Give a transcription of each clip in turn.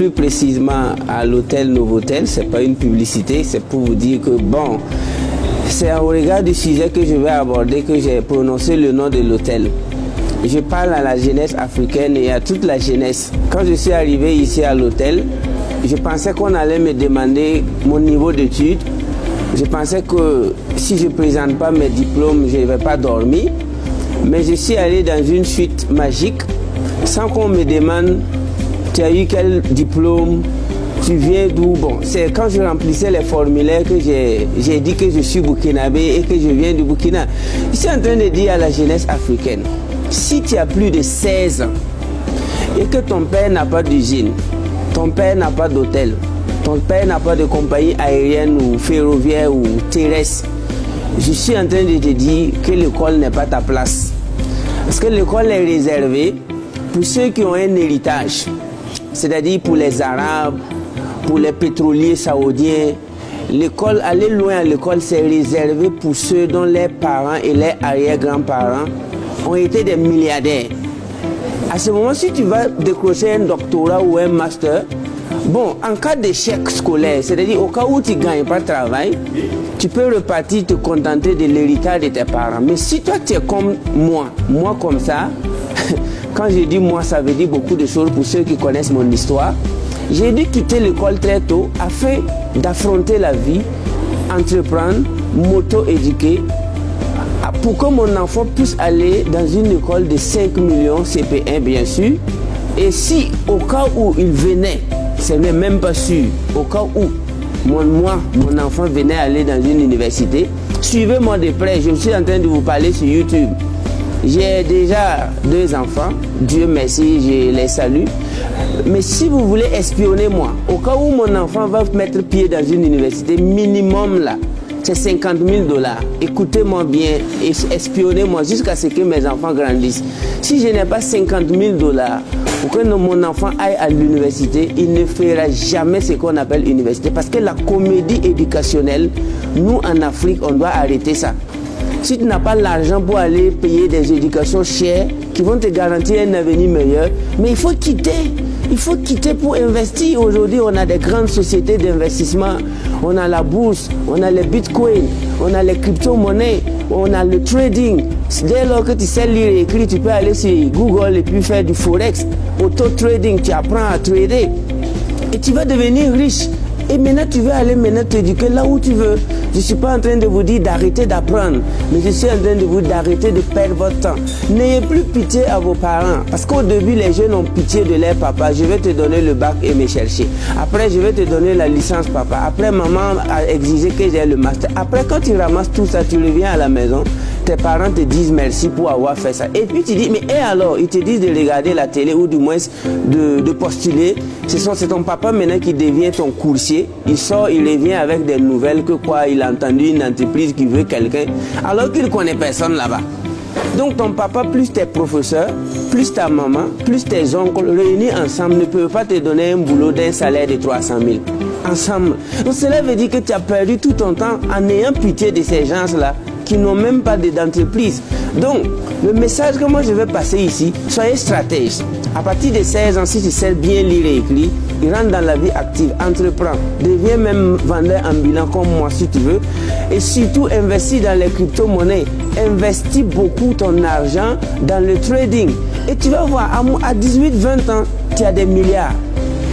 plus précisément à l'hôtel Novotel. C'est pas une publicité, c'est pour vous dire que bon, c'est au regard du sujet que je vais aborder que j'ai prononcé le nom de l'hôtel. Je parle à la jeunesse africaine et à toute la jeunesse. Quand je suis arrivé ici à l'hôtel, je pensais qu'on allait me demander mon niveau d'études. Je pensais que si je ne présente pas mes diplômes, je ne vais pas dormir. Mais je suis allé dans une suite magique sans qu'on me demande tu as eu quel diplôme, tu viens d'où. Bon, c'est quand je remplissais les formulaires que j'ai dit que je suis burkinabé et que je viens du Burkina. Je suis en train de dire à la jeunesse africaine, si tu as plus de 16 ans et que ton père n'a pas d'usine, ton père n'a pas d'hôtel, ton père n'a pas de compagnie aérienne ou ferroviaire ou terrestre, je suis en train de te dire que l'école n'est pas ta place. Parce que l'école est réservée pour ceux qui ont un héritage, c'est-à-dire pour les Arabes, pour les pétroliers saoudiens. L'école, aller loin à l'école, c'est réservé pour ceux dont les parents et les arrière-grands-parents ont été des milliardaires. À ce moment, si tu vas décrocher un doctorat ou un master, bon, en cas d'échec scolaire, c'est-à-dire au cas où tu ne gagnes pas de travail, tu peux repartir te contenter de l'héritage de tes parents. Mais si toi tu es comme moi comme ça, quand je dis moi, ça veut dire beaucoup de choses pour ceux qui connaissent mon histoire. J'ai dû quitter l'école très tôt afin d'affronter la vie, entreprendre, m'auto-éduquer, pour que mon enfant puisse aller dans une école de 5 millions CP1 bien sûr. Et si au cas où il venait, ce n'est même pas sûr, au cas où mon enfant venait aller dans une université, suivez-moi de près, je suis en train de vous parler sur YouTube. J'ai déjà 2 enfants, Dieu merci, je les salue. Mais si vous voulez espionner moi, au cas où mon enfant va mettre pied dans une université, minimum là, c'est 50 000 $. Écoutez-moi bien et espionnez-moi jusqu'à ce que mes enfants grandissent. Si je n'ai pas 50 000 $ pour que mon enfant aille à l'université, il ne fera jamais ce qu'on appelle université. Parce que la comédie éducationnelle, nous en Afrique, on doit arrêter ça. Si tu n'as pas l'argent pour aller payer des éducations chères qui vont te garantir un avenir meilleur, mais il faut quitter. Il faut quitter pour investir. Aujourd'hui, on a des grandes sociétés d'investissement. On a la bourse, on a les bitcoins, on a les crypto-monnaies, on a le trading. Dès lors que tu sais lire et écrire, tu peux aller sur Google et puis faire du forex, auto-trading, tu apprends à trader. Et tu vas devenir riche. Et maintenant, tu veux aller t'éduquer là où tu veux. Je ne suis pas en train de vous dire d'arrêter d'apprendre, mais je suis en train de vous dire d'arrêter de perdre votre temps. N'ayez plus pitié à vos parents, parce qu'au début, les jeunes ont pitié de leur papa. Je vais te donner le bac et me chercher. Après, je vais te donner la licence papa. Après, maman a exigé que j'ai le master. Après, quand tu ramasses tout ça, tu reviens à la maison. Tes parents te disent merci pour avoir fait ça. Et puis tu dis, mais et alors? Ils te disent de regarder la télé ou du moins de postuler. C'est ton papa maintenant qui devient ton coursier. Il sort, il revient avec des nouvelles que quoi, il a entendu une entreprise qui veut quelqu'un, alors qu'il ne connaît personne là-bas. Donc ton papa plus tes professeurs, plus ta maman, plus tes oncles réunis ensemble ne peuvent pas te donner un boulot d'un salaire de 300 000. Ensemble. Donc cela veut dire que tu as perdu tout ton temps en ayant pitié de ces gens-là qui n'ont même pas d'entreprise. Donc, le message que moi je vais passer ici, soyez stratège. À partir de 16 ans, si tu sais bien lire et écrire, il rentre dans la vie active, entreprend, devient même vendeur ambulant comme moi si tu veux. Et surtout, investis dans les crypto-monnaies. Investis beaucoup ton argent dans le trading. Et tu vas voir, à 18-20 ans, tu as des milliards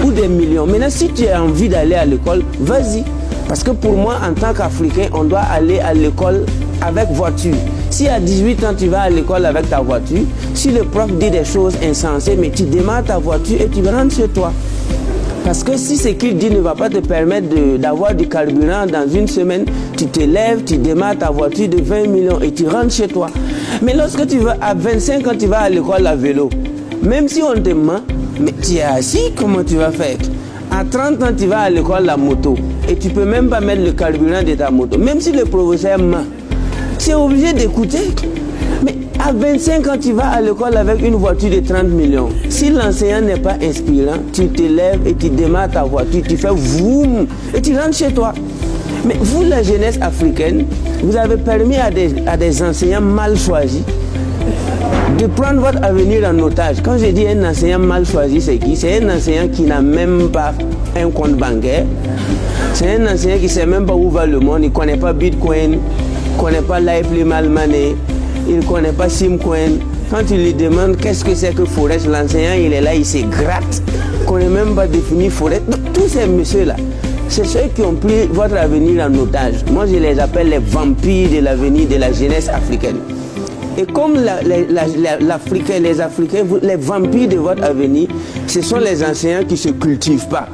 ou des millions. Maintenant, si tu as envie d'aller à l'école, vas-y. Parce que pour moi, en tant qu'Africain, on doit aller à l'école avec voiture. Si à 18 ans, tu vas à l'école avec ta voiture, si le prof dit des choses insensées, mais tu démarres ta voiture et tu rentres chez toi. Parce que si ce qu'il dit ne va pas te permettre d'avoir du carburant dans une semaine, tu te lèves, tu démarres ta voiture de 20 millions et tu rentres chez toi. Mais lorsque tu vas à 25 ans, tu vas à l'école à vélo. Même si on te ment, mais tu es assis, comment tu vas faire? À 30 ans, tu vas à l'école la moto et tu ne peux même pas mettre le carburant de ta moto. Même si le professeur ment, tu es obligé d'écouter. Mais à 25 ans, tu vas à l'école avec une voiture de 30 millions. Si l'enseignant n'est pas inspirant, tu te lèves et tu démarres ta voiture, tu fais vroom et tu rentres chez toi. Mais vous, la jeunesse africaine, vous avez permis à des enseignants mal choisis de prendre votre avenir en otage. Quand je dis un enseignant mal choisi, c'est qui? C'est un enseignant qui n'a même pas un compte bancaire. C'est un enseignant qui ne sait même pas où va le monde. Il ne connaît pas Bitcoin, il ne connaît pas Live Mal Money, il ne connaît pas Simcoin. Quand tu lui demandes qu'est-ce que c'est que Forex, l'enseignant il est là, il se gratte. Il ne connaît même pas définir Forex. Donc, tous ces messieurs-là, c'est ceux qui ont pris votre avenir en otage. Moi, je les appelle les vampires de l'avenir de la jeunesse africaine. Et comme les Africains, les vampires de votre avenir, ce sont les enseignants qui ne se cultivent pas.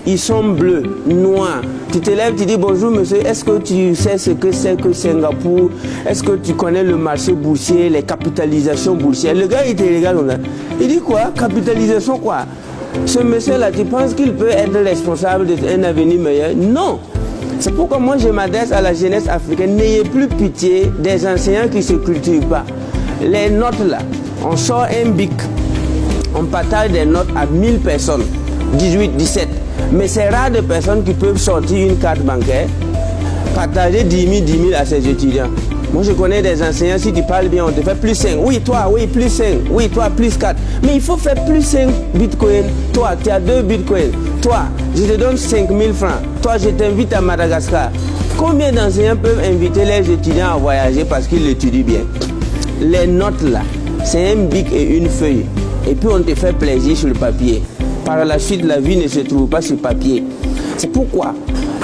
Ils sont bleus, noirs. Tu te lèves, tu dis bonjour monsieur, est-ce que tu sais ce que c'est que Singapour? Est-ce que tu connais le marché boursier, les capitalisations boursières? Le gars, il te regarde comme ça. Il dit quoi? Capitalisation quoi? Ce monsieur-là, tu penses qu'il peut être responsable d'un avenir meilleur? Non. C'est pourquoi moi je m'adresse à la jeunesse africaine. N'ayez plus pitié des enseignants qui ne se cultivent pas. Les notes là, on sort un bic, on partage des notes à 1000 personnes, 18, 17. Mais c'est rare de personnes qui peuvent sortir une carte bancaire, partager 10 000 à ses étudiants. Moi je connais des enseignants, si tu parles bien, on te fait plus 5. Oui, toi, oui, plus 5. Oui, toi, plus 4. Mais il faut faire plus 5 bitcoins. Toi, tu as 2 bitcoins. Toi, je te donne 5 000 francs. Toi, je t'invite à Madagascar. Combien d'enseignants peuvent inviter les étudiants à voyager parce qu'ils étudient bien? Les notes là, c'est un bic et une feuille. Et puis on te fait plaisir sur le papier. Par la suite, la vie ne se trouve pas sur papier. C'est pourquoi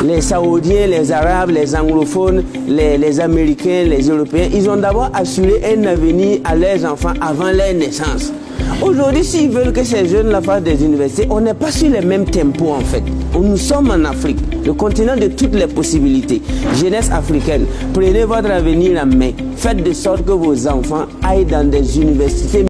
les Saoudiens, les Arabes, les anglophones, les Américains, les Européens, ils ont d'abord assuré un avenir à leurs enfants avant leur naissance. Aujourd'hui, s'ils veulent que ces jeunes-là fassent des universités, on n'est pas sur les mêmes tempos en fait. Nous sommes en Afrique, le continent de toutes les possibilités. Jeunesse africaine, prenez votre avenir en main. Faites de sorte que vos enfants aillent dans des universités